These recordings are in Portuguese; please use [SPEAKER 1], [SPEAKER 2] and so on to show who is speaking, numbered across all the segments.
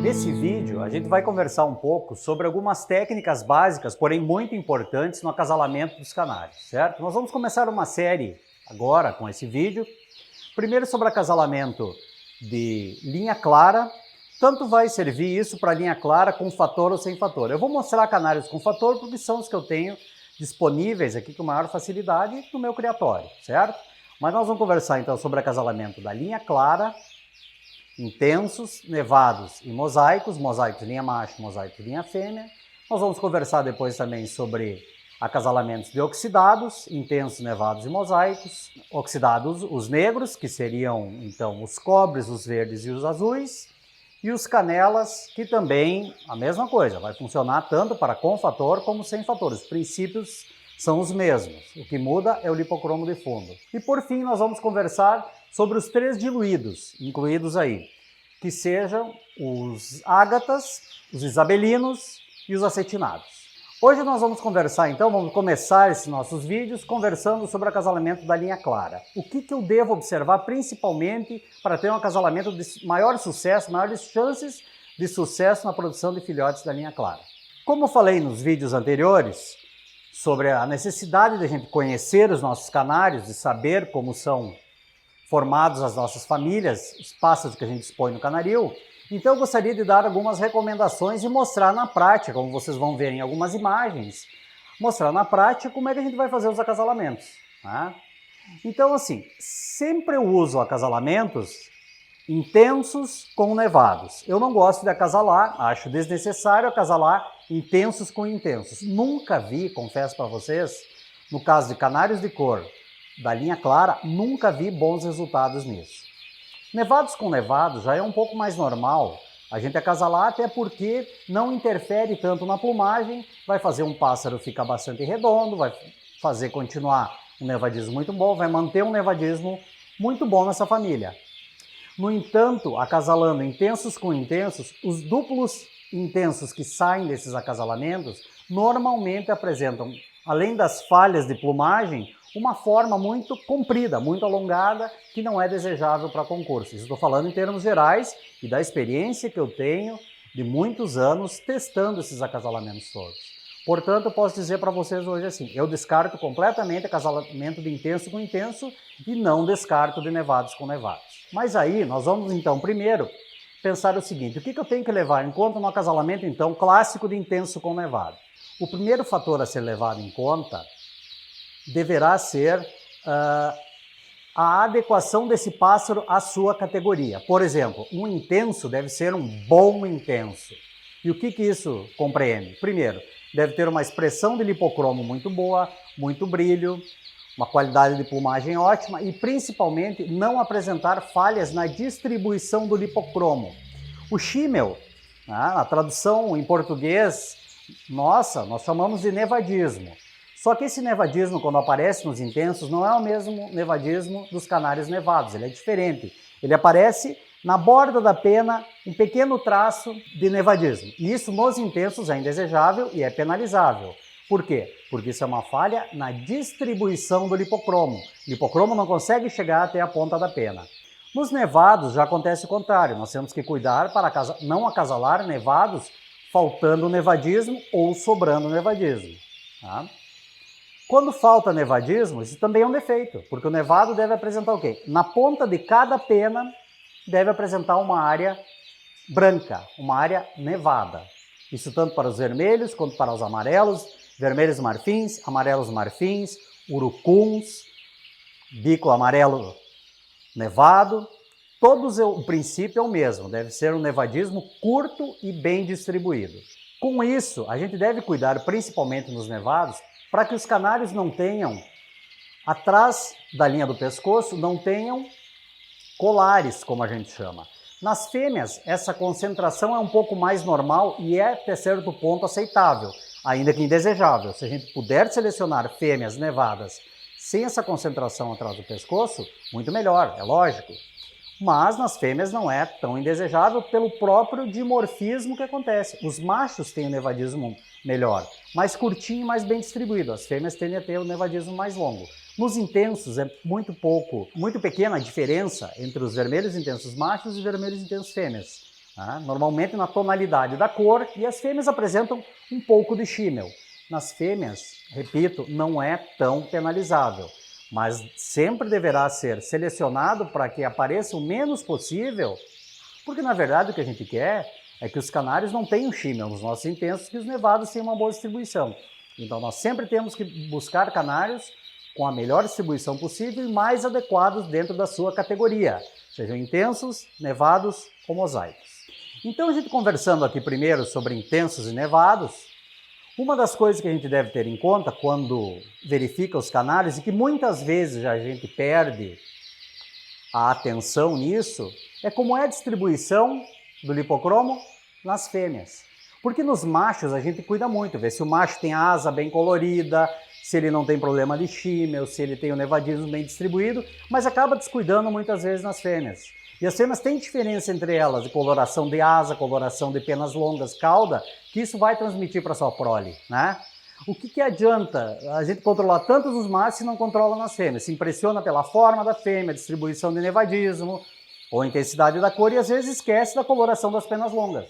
[SPEAKER 1] Nesse vídeo, a gente vai conversar um pouco sobre algumas técnicas básicas, porém muito importantes no acasalamento dos canários, certo? Nós vamos começar uma série agora com esse vídeo. Primeiro sobre acasalamento de linha clara. Tanto vai servir isso para linha clara com fator ou sem fator. Eu vou mostrar canários com fator porque são os que eu tenho disponíveis aqui com maior facilidade no meu criatório, certo? Mas nós vamos conversar então sobre acasalamento da linha clara, intensos, nevados e mosaicos, mosaicos linha macho, mosaicos linha fêmea. Nós vamos conversar depois também sobre acasalamentos de oxidados, intensos, nevados e mosaicos. Oxidados, os negros, que seriam então os cobres, os verdes e os azuis. E os canelas, que também a mesma coisa, vai funcionar tanto para com fator como sem fator. Os princípios são os mesmos, o que muda é o lipocromo de fundo. E por fim nós vamos conversar sobre os três diluídos, incluídos aí, que sejam os ágatas, os isabelinos e os acetinados. Hoje nós vamos conversar então, vamos começar esses nossos vídeos conversando sobre o acasalamento da linha clara. O que eu devo observar principalmente para ter um acasalamento de maior sucesso, maiores chances de sucesso na produção de filhotes da linha clara. Como eu falei nos vídeos anteriores, sobre a necessidade de a gente conhecer os nossos canários, de saber como são formados as nossas famílias, os pássaros que a gente expõe no canaril, então eu gostaria de dar algumas recomendações e mostrar na prática, como vocês vão ver em algumas imagens, mostrar na prática como é que a gente vai fazer os acasalamentos. Tá? Então assim, sempre eu uso acasalamentos intensos com nevados. Eu não gosto de acasalar, acho desnecessário acasalar intensos com intensos. Nunca vi, confesso para vocês, no caso de canários de cor da linha clara, nunca vi bons resultados nisso. Nevados com nevados já é um pouco mais normal a gente acasalar, até porque não interfere tanto na plumagem, vai fazer um pássaro ficar bastante redondo, vai fazer continuar um nevadismo muito bom, vai manter um nevadismo muito bom nessa família. No entanto, acasalando intensos com intensos, os duplos intensos que saem desses acasalamentos normalmente apresentam, além das falhas de plumagem, uma forma muito comprida, muito alongada, que não é desejável para concurso. Isso estou falando em termos gerais e da experiência que eu tenho de muitos anos testando esses acasalamentos todos. Portanto, eu posso dizer para vocês hoje assim, eu descarto completamente acasalamento de intenso com intenso e não descarto de nevados com nevados. Mas aí nós vamos então primeiro pensar o seguinte, o que eu tenho que levar em conta no acasalamento então clássico de intenso com nevado? O primeiro fator a ser levado em conta deverá ser a adequação desse pássaro à sua categoria. Por exemplo, um intenso deve ser um bom intenso. E o que isso compreende? Primeiro, deve ter uma expressão de lipocromo muito boa, muito brilho, uma qualidade de plumagem ótima e principalmente não apresentar falhas na distribuição do lipocromo. O Schimmel, na tradução em português, nossa, nós chamamos de nevadismo. Só que esse nevadismo, quando aparece nos intensos, não é o mesmo nevadismo dos canários nevados, ele é diferente. Ele aparece na borda da pena, um pequeno traço de nevadismo. E isso nos intensos é indesejável e é penalizável. Por quê? Porque isso é uma falha na distribuição do lipocromo. O lipocromo não consegue chegar até a ponta da pena. Nos nevados já acontece o contrário, nós temos que cuidar para não acasalar nevados faltando nevadismo ou sobrando nevadismo. Tá? Quando falta nevadismo, isso também é um defeito, porque o nevado deve apresentar o quê? Na ponta de cada pena deve apresentar uma área branca, uma área nevada. Isso tanto para os vermelhos quanto para os amarelos, vermelhos marfins, amarelos marfins, urucuns, bico amarelo nevado. Todos o princípio é o mesmo, deve ser um nevadismo curto e bem distribuído. Com isso, a gente deve cuidar principalmente nos nevados para que os canários não tenham, atrás da linha do pescoço, não tenham colares, como a gente chama. Nas fêmeas, essa concentração é um pouco mais normal e é até certo ponto aceitável, ainda que indesejável. Se a gente puder selecionar fêmeas nevadas sem essa concentração atrás do pescoço, muito melhor, é lógico. Mas nas fêmeas não é tão indesejável pelo próprio dimorfismo que acontece. Os machos têm o nevadismo melhor, mais curtinho e mais bem distribuído. As fêmeas tendem a ter o nevadismo mais longo. Nos intensos é muito pequena a diferença entre os vermelhos intensos machos e vermelhos intensos fêmeas. tá? Normalmente na tonalidade da cor, e as fêmeas apresentam um pouco de shimmer. Nas fêmeas, repito, não é tão penalizável, mas sempre deverá ser selecionado para que apareça o menos possível, porque na verdade o que a gente quer é que os canários não tenham shimmer nos nossos intensos, que os nevados tenham uma boa distribuição. Então nós sempre temos que buscar canários com a melhor distribuição possível e mais adequados dentro da sua categoria, sejam intensos, nevados ou mosaicos. Então a gente conversando aqui primeiro sobre intensos e nevados, uma das coisas que a gente deve ter em conta quando verifica os canários, e que muitas vezes a gente perde a atenção nisso, é como é a distribuição do lipocromo nas fêmeas. Porque nos machos a gente cuida muito, vê se o macho tem a asa bem colorida, se ele não tem problema de shimmer, se ele tem o nevadismo bem distribuído, mas acaba descuidando muitas vezes nas fêmeas. E as fêmeas têm diferença entre elas de coloração de asa, coloração de penas longas, cauda, que isso vai transmitir para sua prole, né? O que adianta a gente controlar tanto os machos se não controla nas fêmeas? Se impressiona pela forma da fêmea, distribuição de nevadismo, ou intensidade da cor, e às vezes esquece da coloração das penas longas.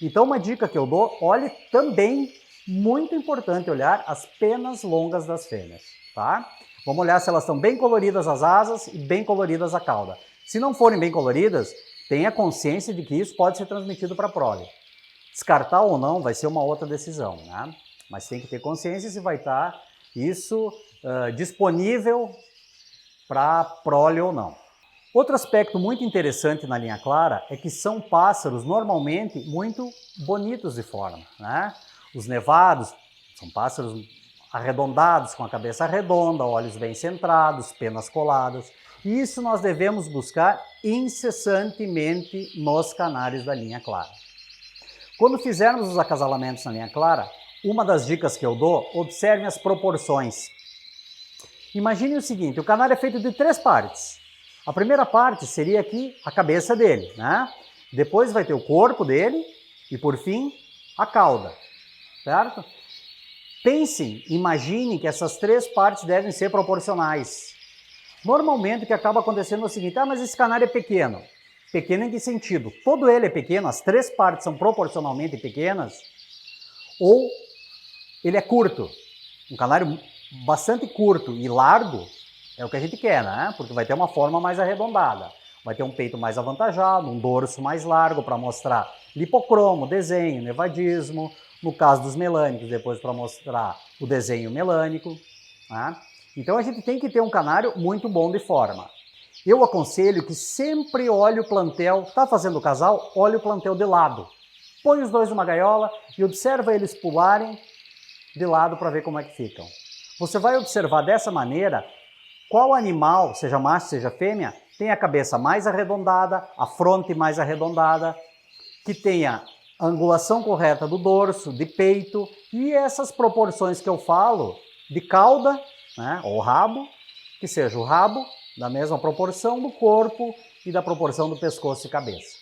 [SPEAKER 1] Então uma dica que eu dou, olhe também, muito importante olhar as penas longas das fêmeas, tá? Vamos olhar se elas estão bem coloridas as asas e bem coloridas a cauda. Se não forem bem coloridas, tenha consciência de que isso pode ser transmitido para a prole. Descartar ou não vai ser uma outra decisão, né? Mas tem que ter consciência se vai estar isso disponível para a prole ou não. Outro aspecto muito interessante na linha clara é que são pássaros normalmente muito bonitos de forma, né? Os nevados são pássaros arredondados, com a cabeça redonda, olhos bem centrados, penas coladas. E isso nós devemos buscar incessantemente nos canários da linha clara. Quando fizermos os acasalamentos na linha clara, uma das dicas que eu dou, observem as proporções. Imagine o seguinte, o canário é feito de 3 partes. A primeira parte seria aqui a cabeça dele, né? Depois vai ter o corpo dele e, por fim, a cauda, certo? Pensem, imaginem que essas 3 partes devem ser proporcionais. Normalmente o que acaba acontecendo é o seguinte, mas esse canário é pequeno. Pequeno em que sentido? Todo ele é pequeno, as 3 partes são proporcionalmente pequenas, ou ele é curto. Um canário bastante curto e largo é o que a gente quer, né? Porque vai ter uma forma mais arredondada, vai ter um peito mais avantajado, um dorso mais largo para mostrar lipocromo, desenho, nevadismo, no caso dos melânicos, depois para mostrar o desenho melânico, né? Então a gente tem que ter um canário muito bom de forma. Eu aconselho que sempre olhe o plantel, está fazendo o casal, olhe o plantel de lado. Põe os dois numa gaiola e observa eles pularem de lado para ver como é que ficam. Você vai observar dessa maneira qual animal, seja macho, seja fêmea, tem a cabeça mais arredondada, a fronte mais arredondada, que tenha a angulação correta do dorso, de peito e essas proporções que eu falo de cauda, né, ou rabo, que seja o rabo da mesma proporção do corpo e da proporção do pescoço e cabeça.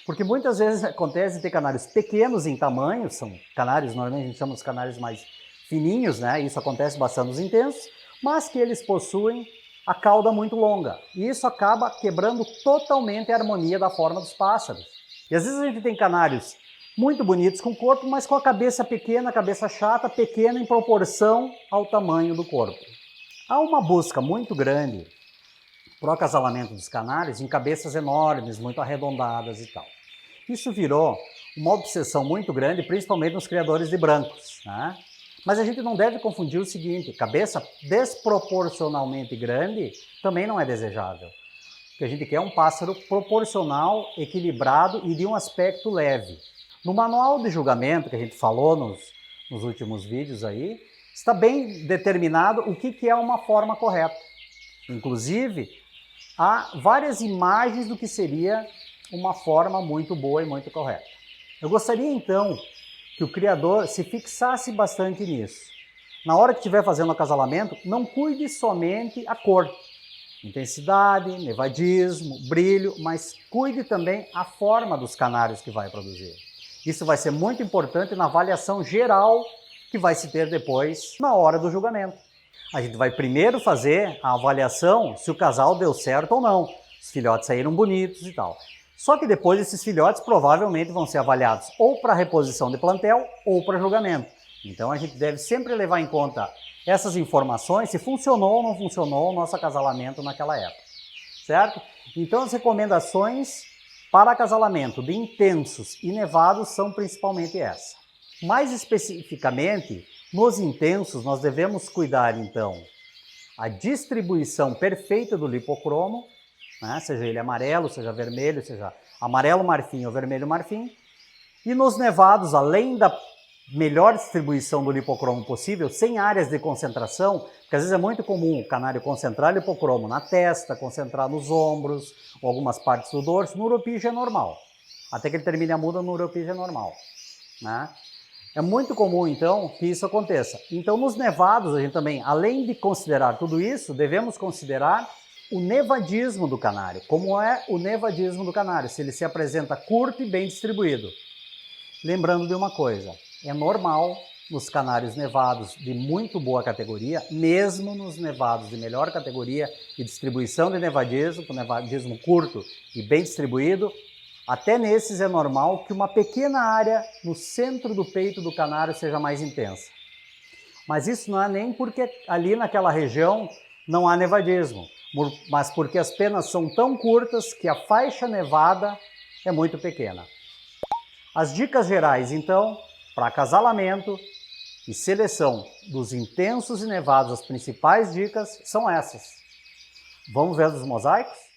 [SPEAKER 1] Porque muitas vezes acontece de ter canários pequenos em tamanho, são canários, normalmente a gente chama os canários mais fininhos, né? Isso acontece bastante nos intensos, mas que eles possuem a cauda muito longa. E isso acaba quebrando totalmente a harmonia da forma dos pássaros. E às vezes a gente tem canários muito bonitos com o corpo, mas com a cabeça pequena, a cabeça chata, pequena em proporção ao tamanho do corpo. Há uma busca muito grande para o acasalamento dos canários em cabeças enormes, muito arredondadas e tal. Isso virou uma obsessão muito grande, principalmente nos criadores de brancos, né? Mas a gente não deve confundir o seguinte, cabeça desproporcionalmente grande também não é desejável. O que a gente quer é um pássaro proporcional, equilibrado e de um aspecto leve. No manual de julgamento que a gente falou nos últimos vídeos aí, está bem determinado o que é uma forma correta. Inclusive, há várias imagens do que seria uma forma muito boa e muito correta. Eu gostaria então que o criador se fixasse bastante nisso. Na hora que estiver fazendo o acasalamento, não cuide somente a cor, intensidade, nevadismo, brilho, mas cuide também a forma dos canários que vai produzir. Isso vai ser muito importante na avaliação geral que vai se ter depois na hora do julgamento. A gente vai primeiro fazer a avaliação se o casal deu certo ou não, os filhotes saíram bonitos e tal. Só que depois esses filhotes provavelmente vão ser avaliados ou para reposição de plantel ou para julgamento. Então a gente deve sempre levar em conta essas informações, se funcionou ou não funcionou o nosso acasalamento naquela época, certo? Então as recomendações para acasalamento de intensos e nevados são principalmente essas. Mais especificamente, nos intensos nós devemos cuidar então a distribuição perfeita do lipocromo, né? Seja ele amarelo, seja vermelho, seja amarelo marfim ou vermelho marfim. E nos nevados, além da melhor distribuição do lipocromo possível, sem áreas de concentração, porque às vezes é muito comum o canário concentrar lipocromo na testa, concentrar nos ombros, ou algumas partes do dorso. No uropígio é normal. Até que ele termine a muda, no uropígio é normal, né? É muito comum, então, que isso aconteça. Então, nos nevados, a gente também, além de considerar tudo isso, devemos considerar o nevadismo do canário. Como é o nevadismo do canário? Se ele se apresenta curto e bem distribuído. Lembrando de uma coisa, é normal nos canários nevados de muito boa categoria, mesmo nos nevados de melhor categoria e distribuição de nevadismo, com nevadismo curto e bem distribuído, até nesses é normal que uma pequena área no centro do peito do canário seja mais intensa. Mas isso não é nem porque ali naquela região não há nevadismo, mas porque as penas são tão curtas que a faixa nevada é muito pequena. As dicas gerais, então, para acasalamento e seleção dos intensos e nevados, as principais dicas são essas. Vamos ver os mosaicos?